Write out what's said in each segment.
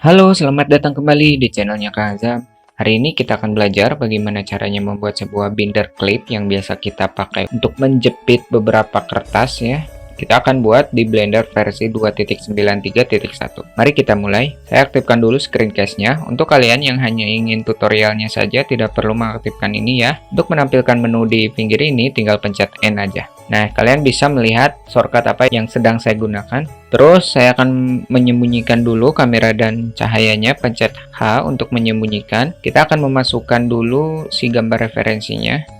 Halo, selamat datang kembali di channelnya Kak Azam. Hari ini kita akan belajar bagaimana caranya membuat sebuah binder clip yang biasa kita pakai untuk menjepit beberapa kertas ya. Kita akan buat di Blender versi 2.93.1. Mari kita mulai. Saya aktifkan dulu screencast-nya. Untuk kalian yang hanya ingin tutorialnya saja, tidak perlu mengaktifkan ini ya. Untuk menampilkan menu di pinggir ini, tinggal pencet N aja. Nah, kalian bisa melihat shortcut apa yang sedang saya gunakan. Terus saya akan menyembunyikan dulu kamera dan cahayanya, pencet H untuk menyembunyikan. Kita akan memasukkan dulu si gambar referensinya.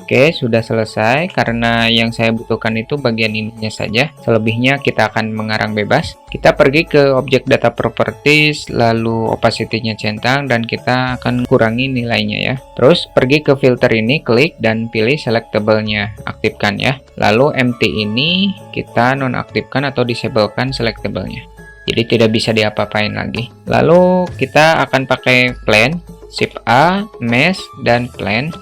Oke, sudah selesai. Karena yang saya butuhkan itu bagian ininya saja. Selebihnya kita akan mengarang bebas. Kita pergi ke objek data properties, lalu opacity-nya centang, dan kita akan kurangi nilainya ya. Terus pergi ke filter ini, klik dan pilih selectable-nya, aktifkan ya. Lalu empty ini kita nonaktifkan atau disablekan selectable-nya. Jadi tidak bisa diapa-apain lagi. Lalu kita akan pakai plane, shift A, mesh, dan plane.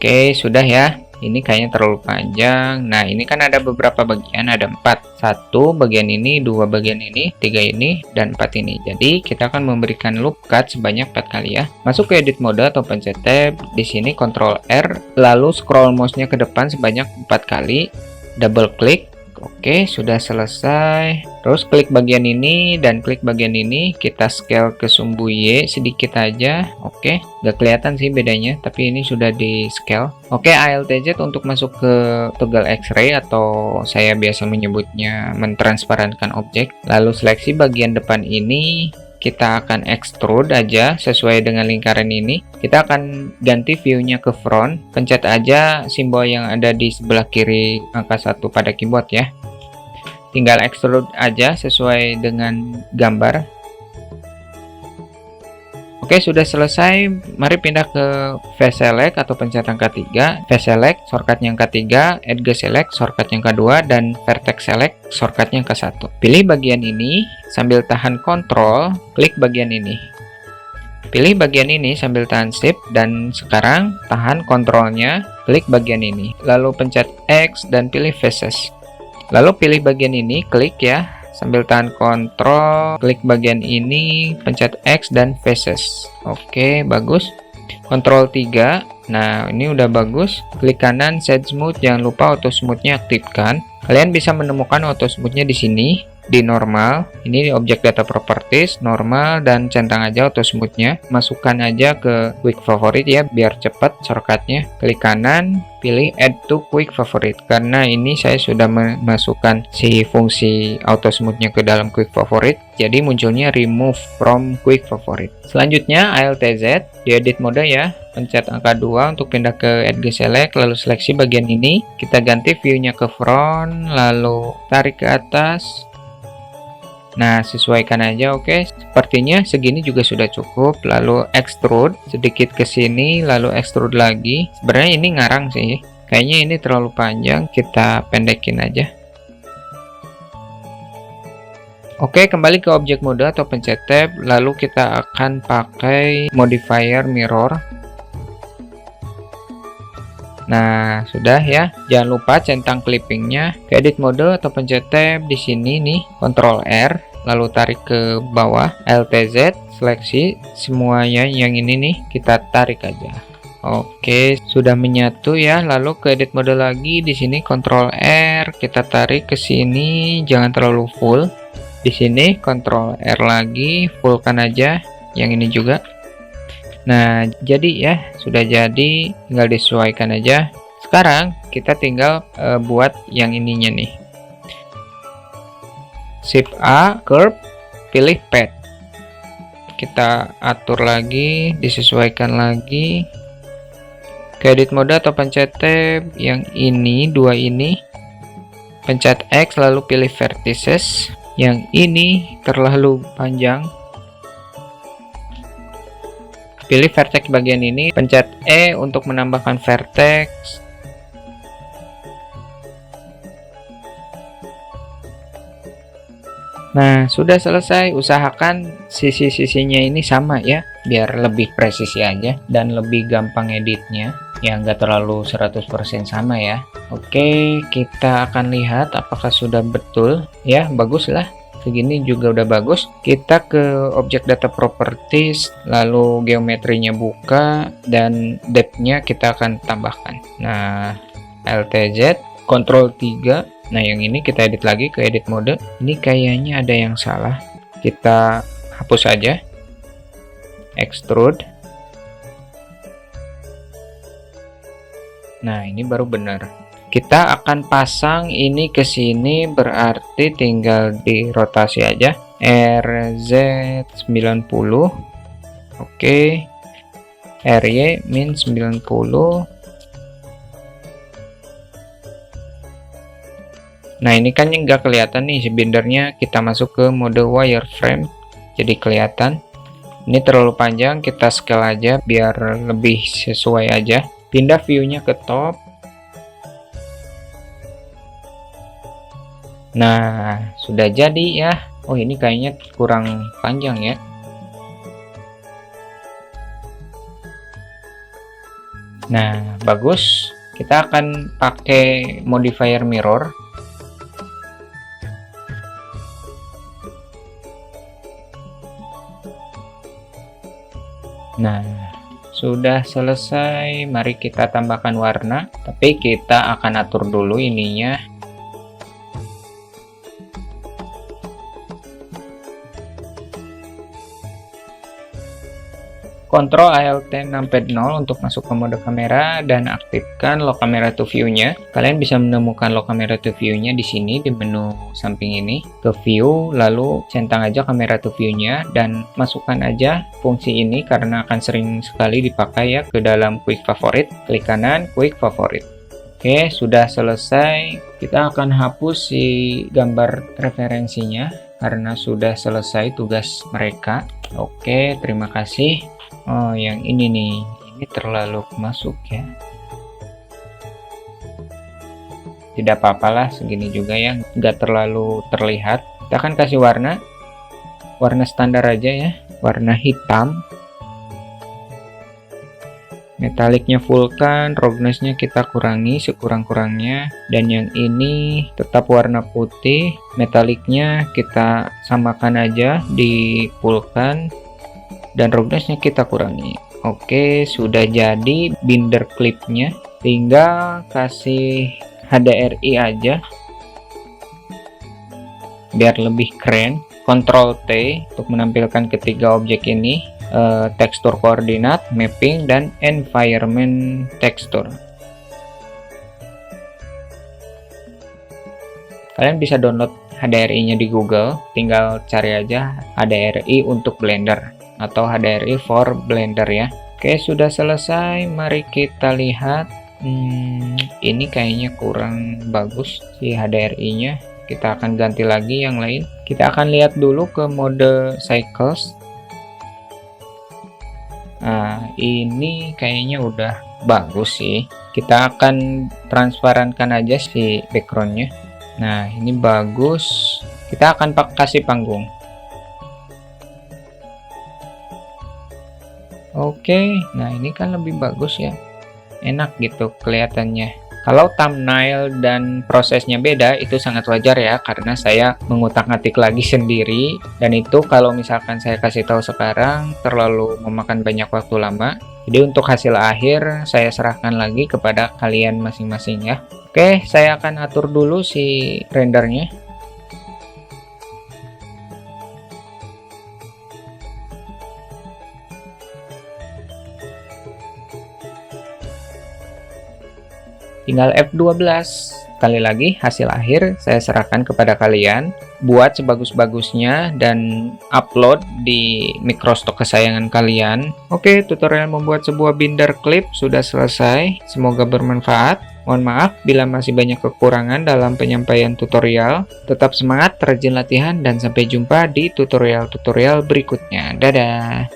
Oke, sudah ya. Ini kayaknya terlalu panjang. Nah, ini kan ada beberapa bagian, ada 4. 1 bagian ini, 2 bagian ini, 3 ini, dan 4 ini. Jadi, kita akan memberikan loop cut sebanyak 4 kali ya. Masuk ke edit mode atau pencet tab. Di sini Ctrl R, lalu scroll mouse-nya ke depan sebanyak 4 kali. Double klik. Oke, sudah selesai. Terus klik bagian ini dan klik bagian ini. Kita scale ke sumbu Y sedikit aja. Oke, gak kelihatan sih bedanya, tapi ini sudah di scale. Oke, ALTZ untuk masuk ke toggle X-ray atau saya biasa menyebutnya mentransparankan objek. Lalu seleksi bagian depan ini. Kita akan extrude aja sesuai dengan lingkaran ini. Kita akan ganti view-nya ke front. Pencet aja simbol yang ada di sebelah kiri angka 1 pada keyboard ya. Tinggal extrude aja sesuai dengan gambar. Oke, sudah selesai. Mari pindah ke face select atau pencet angka 3. Face select, shortcut yang ke-3, edge select, shortcut yang ke-2, dan vertex select, shortcut yang ke-1. Pilih bagian ini, sambil tahan Ctrl, klik bagian ini. Pilih bagian ini sambil tahan Shift, dan sekarang tahan Ctrl-nya, klik bagian ini. Lalu pencet X dan pilih faces. Lalu pilih bagian ini, klik ya. Sambil tahan Ctrl, klik bagian ini, pencet X dan faces. Oke, bagus. Ctrl 3. Nah, ini udah bagus. Klik kanan, set smooth. Jangan lupa auto smooth-nya aktifkan. Kalian bisa menemukan auto smooth-nya di sini, di normal. Ini di objek data properties, normal, dan centang aja auto smooth-nya. Masukkan aja ke quick favorite ya, biar cepat shortcut-nya. Klik kanan, pilih add to quick favorite. Karena ini saya sudah memasukkan si fungsi auto smooth-nya ke dalam quick favorite, jadi munculnya remove from quick favorite. Selanjutnya ALTZ di edit mode ya. Pencet angka 2 untuk pindah ke edge select, lalu seleksi bagian ini. Kita ganti view-nya ke front, lalu tarik ke atas. Nah, sesuaikan aja. Oke, sepertinya segini juga sudah cukup. Lalu extrude sedikit ke sini, lalu extrude lagi. Sebenarnya ini ngarang sih, kayaknya ini terlalu panjang, kita pendekin aja. Oke, kembali ke objek mode atau pencet tab, lalu kita akan pakai modifier mirror. Nah, sudah ya. Jangan lupa centang clippingnya. Ke edit mode atau pencet tab di sini nih, Ctrl R, lalu tarik ke bawah, LTZ, seleksi semuanya yang ini nih, kita tarik aja. Oke, sudah menyatu ya. Lalu ke edit mode lagi di sini, Ctrl R, kita tarik ke sini, jangan terlalu full. Di sini Ctrl R lagi, fullkan aja yang ini juga. Nah, jadi ya, sudah jadi, tinggal disesuaikan aja. Sekarang kita tinggal buat yang ininya nih. Shift A, curve, pilih pad. Kita atur lagi, disesuaikan lagi. Ke edit mode atau pencet tab yang ini, dua ini. Pencet X lalu pilih vertices. Yang ini terlalu panjang. Pilih vertex bagian ini, pencet E untuk menambahkan vertex. Nah, sudah selesai. Usahakan sisi-sisinya ini sama ya, biar lebih presisi aja dan lebih gampang editnya. Ya, nggak terlalu 100% sama ya. Oke, kita akan lihat apakah sudah betul. Ya, bagus lah. segini juga udah bagus. Kita ke object data properties, lalu geometrinya buka, dan depth-nya kita akan tambahkan. Nah, LTZ, Ctrl 3. Nah, yang ini kita edit lagi ke edit mode. Ini kayaknya ada yang salah. Kita hapus aja. Extrude. Nah, ini baru benar. Kita akan pasang ini ke sini, berarti tinggal dirotasi aja. RZ90. Oke. RY min 90. Nah, ini kan nggak kelihatan nih si bindernya. Kita masuk ke mode wireframe, jadi kelihatan. Ini terlalu panjang, kita scale aja biar lebih sesuai aja. Pindah view-nya ke top. Nah, sudah jadi ya. Oh, ini kayaknya kurang panjang ya. Nah, bagus. Kita akan pakai modifier mirror. Nah, sudah selesai. Mari kita tambahkan warna, tapi kita akan atur dulu ininya. Ctrl Alt numpad 0 untuk masuk ke mode kamera dan aktifkan lock camera to view-nya. Kalian bisa menemukan lock camera to view-nya di sini di menu samping ini. Ke view, lalu centang aja kamera to view-nya dan masukkan aja fungsi ini karena akan sering sekali dipakai ya ke dalam quick favorite. Klik kanan, quick favorite. Oke, sudah selesai. Kita akan hapus si gambar referensinya karena sudah selesai tugas mereka. Oke, terima kasih. Oh, yang ini nih, ini terlalu masuk ya. Tidak apa-apa lah, segini juga ya, nggak terlalu terlihat. Kita akan kasih warna standar aja ya, warna hitam. Metaliknya fullkan, roughness-nya kita kurangi sekurang-kurangnya, dan yang ini tetap warna putih. Metaliknya kita samakan aja di fullkan, dan roughness-nya kita kurangi. Oke, sudah jadi binder clipnya. Tinggal kasih HDRI aja biar lebih keren. Ctrl T untuk menampilkan ketiga objek ini, tekstur koordinat, mapping, dan environment texture. Kalian bisa download HDRI-nya di Google, tinggal cari aja HDRI untuk Blender atau HDRI for Blender ya. Oke, sudah selesai. Mari kita lihat. Ini kayaknya kurang bagus si HDRI-nya. Kita akan ganti lagi yang lain. Kita akan lihat dulu ke mode cycles. Nah, ini kayaknya udah bagus sih. Kita akan transparankan aja si backgroundnya. Nah, ini bagus. Kita akan kasih panggung. Oke, nah ini kan lebih bagus ya, enak gitu kelihatannya. Kalau thumbnail dan prosesnya beda, itu sangat wajar ya, karena saya mengutak-atik lagi sendiri, dan itu kalau misalkan saya kasih tahu sekarang terlalu memakan banyak waktu lama. Jadi untuk hasil akhir saya serahkan lagi kepada kalian masing-masing ya. Oke, saya akan atur dulu si rendernya. Tinggal F12. Sekali lagi, hasil akhir saya serahkan kepada kalian. Buat sebagus-bagusnya dan upload di Microstock kesayangan kalian. Oke, tutorial membuat sebuah binder clip sudah selesai. Semoga bermanfaat. Mohon maaf bila masih banyak kekurangan dalam penyampaian tutorial. Tetap semangat, rajin latihan, dan sampai jumpa di tutorial-tutorial berikutnya. Dadah!